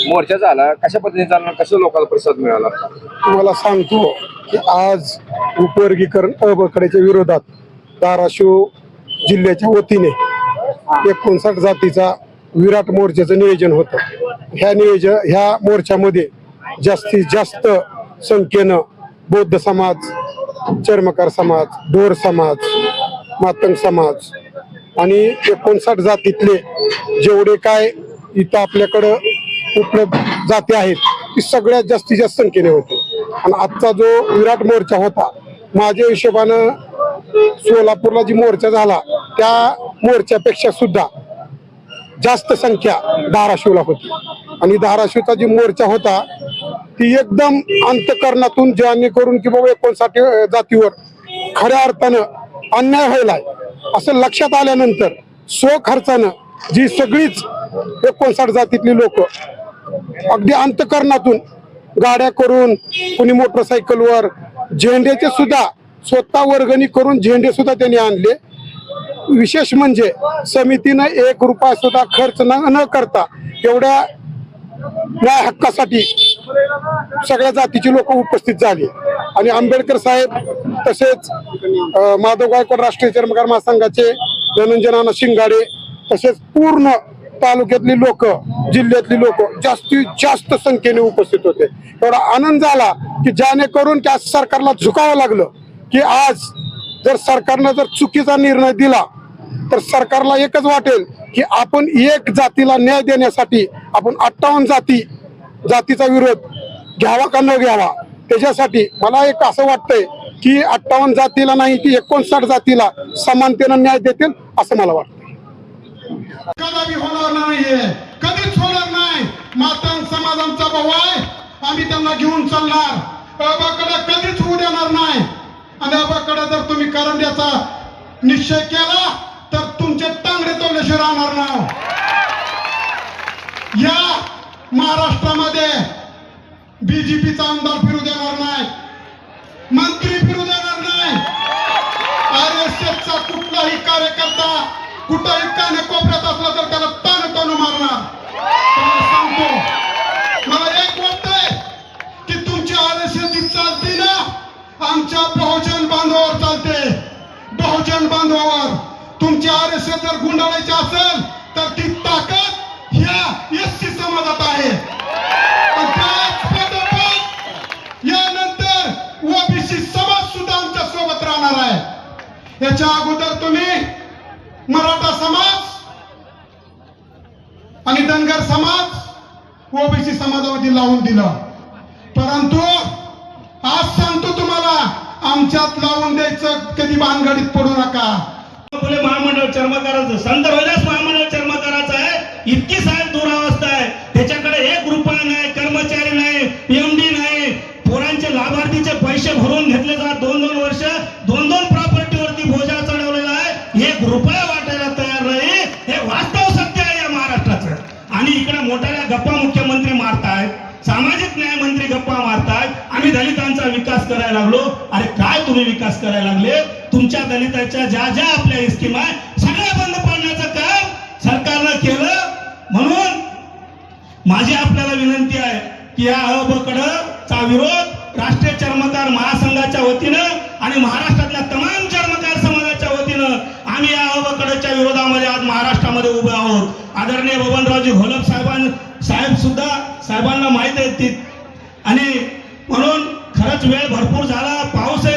मोर्चा झाला, कशा पद्धतीने झाला, कसं लोकांना प्रतिसाद मिळाला? तुम्हाला सांगतो की आज उपवर्गीकरण अबकड्याच्या विरोधात धाराशिव जिल्ह्याच्या वतीने 59 जातीचा विराट मोर्चाचं नियोजन होतं. ह्या मोर्चामध्ये जास्तीत जास्त संख्येनं बौद्ध समाज, चर्मकार समाज, ढोर समाज, मातंग समाज आणि 59 जातीतले जेवढे काय इथं आपल्याकडं उपलब्ध जाती आहेत ती सगळ्यात जास्तीत जास्त संख्येने होते. आणि आजचा जो विराट मोर्चा होता, माझ्या हिशोबानं सोलापूरला जी मोर्चा झाला त्या मोर्चापेक्षा सुद्धा जास्त संख्या धाराशिवला होती. आणि धाराशिवचा जी मोर्चा होता ती एकदम अंतकरणातून, जेणेकरून की बाबा 59 जातीवर खऱ्या अर्थानं अन्याय व्हायलाय असं लक्षात आल्यानंतर स्वखर्चानं जी सगळीच 59 जातीतली लोक अगदी अंतकरणातून गाड्या करून, कोणी मोटरसायकलवर, झेंड्याचे सुद्धा स्वतः वर्गणी करून झेंडे सुद्धा त्यांनी आणले. विशेष म्हणजे समितीनं 1 रुपया सुद्धा खर्च न करता एवढ्या न्याय हक्कासाठी सगळ्या जातीची लोक उपस्थित झाली. आणि आंबेडकर साहेब तसेच माधव गायकवाड राष्ट्रीय चर्मकार महासंघाचे धनंजय नाना शिंगाडे तसेच पूर्ण तालुक्यातली लोक, जिल्ह्यातली लोक जास्तीत जास्त संख्येने उपस्थित होते. एवढा आनंद झाला की जेणेकरून त्या सरकारला झुकावं लागलं की आज जर सरकारनं जर चुकीचा निर्णय दिला तर सरकारला एकच वाटेल की आपण एक जातीला न्याय देण्यासाठी आपण 58 जातीचा विरोध घ्यावा का न घ्यावा. त्याच्यासाठी मला एक असं वाटतंय की 58 जातीला नाही की 59 जातीला समानतेनं न्याय देतील असं मला वाटतं. कदापि होणार नाहीये, कधीच होणार नाही. मातंग समाज आमचा भाऊ आहे, आम्ही त्यांना घेऊन चालणार. अबाकडे कधीच होऊ देणार नाही. आणि अबाकडे जर तुम्ही करंड्याचा निश्चय केला तर तुमचे टांगडे तोडल्याशिवाय राहणार नाही. या महाराष्ट्रामध्ये बीजेपीचा आमदार फिरू देणार नाही, मंत्री फिरू देणार नाही. RSSचा कुठलाही कार्यकर्ता कुठंही कानेकोपऱ्यात असला तर त्याला ताण मारणार. सांगतो, मला एक वाटतंय की तुमची RSS जी चालते ना, आमच्या बहुजन बांधवावर चालते. बहुजन बांधवावर तुमची RSS जर गुंडाळायची असेल तर ती ताकद ह्या SC समाजात आहे. यानंतर OBC समाज सुद्धा आमच्या सोबत राहणार आहे. याच्या अगोदर तुम्ही मराठा समाज आणि धनगर समाज OBC समाजामध्ये लावून दिला. परंतु आज सांगतो तुम्हाला, आमच्यात लावून द्यायचं कधी भानगडीत पडू नका. फुले महामंडळ चर्मकाराचं संत रोहिदास महामंडळ चर्मकाराचं आहे. इतकी साहेब दुरावस्था आहे, त्याच्याकडे 1 रुपया नाही, कर्मचारी नाही, MD नाही, पोरांचे लाभार्थीचे पैसे भरून घेतले जात. 2-2 वर्ष 2-2 प्रॉपर्टीवरती बोजा चढवलेला आहे. 1 रुपया वाटायला तयार नाही. हे वास्तव सत्य आहे या महाराष्ट्राचं. आणि इकडे मोठ्या गप्पा मुख्यमंत्री मारतायत, सामाजिक न्याय मंत्री गप्पा मारतायत, आम्ही दलितांचा विकास करायला लागलो. अरे काय तुम्ही विकास करायला लागले? तुमच्या दलिताच्या ज्या ज्या आपल्या स्कीम आहे सगळ्या बंद पाडण्याचं काम सरकारनं केलं. म्हणून माझी आपल्याला विनंती आहे की या अबकडचा विरोध राष्ट्रीय चर्मकार महासंघाच्या वतीनं आणि महाराष्ट्रातल्या तमाम चर्मकार समाजाच्या वतीनं आम्ही या अबकडच्या विरोधामध्ये आज महाराष्ट्रामध्ये उभे आहोत. आदरणीय बबनरावजी घोलप साहेब सुद्धा साहेबांना माहीत आहे ती. आणि म्हणून खरंच वेळ भरपूर झाला, पाऊस आहे.